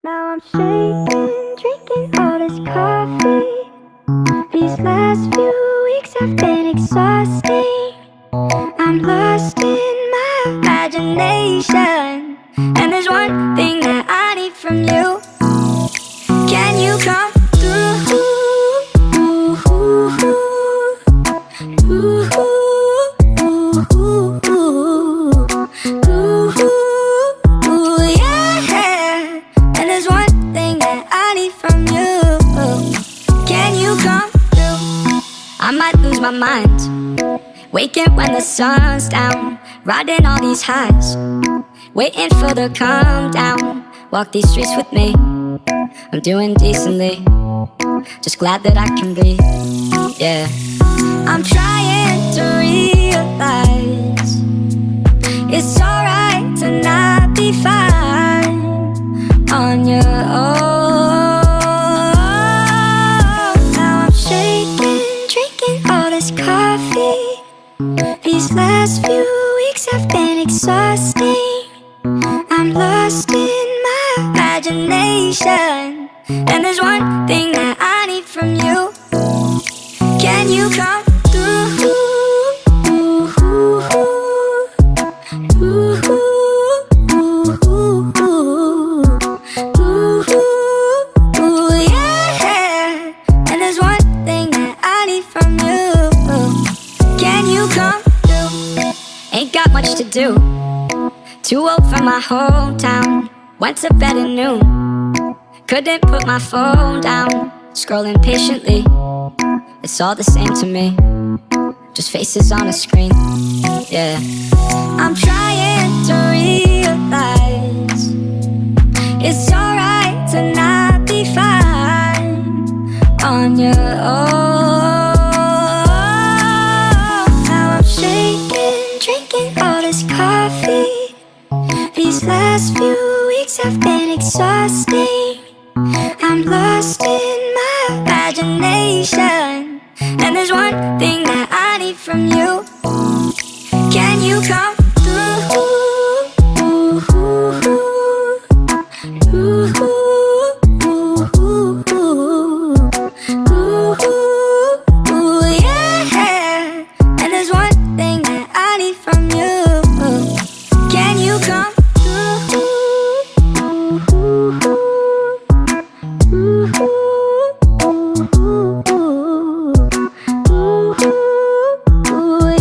Now I'm shaking, drinking all this coffee. These last few weeks have been exhausting. I'm lost in my imagination, and there's one thing that I need from you. Can you come through? Yeah. And there's one thing that I need from you. Can you come through? I might lose my mind, waking when the sun's down, riding all these highs, waiting for the calm down. Walk these streets with me, I'm doing decently, just glad that I can breathe. Yeah, I'm trying to realize it's alright to not be fine on your own. Now I'm shaking, drinking all this coffee. These last few weeks have been exhausting. I'm lost in my imagination, and there's one thing that I need from you. Can you come through? Yeah. And there's one thing that I need from you. Can you come through? Ain't got much to do, too old for my hometown. Went to bed at noon, couldn't put my phone down. Scrolling patiently, it's all the same to me, just faces on a screen. Yeah, I'm trying to realize it's alright to not be fine on your own. Now I'm shaking, drinking all this coffee. These last few weeks have been exhausting. I'm lost in my imagination, and there's one thing that I need from you. Can you come through? Yeah. And there's one thing that I need from you. Can you come through?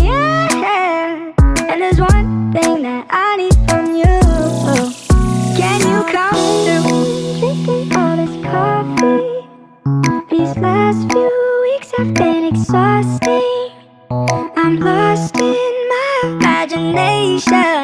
Yeah. And there's one thing that I need from you. Can you come through? Drinking all this coffee. These last few weeks have been exhausting. I'm lost in my imagination.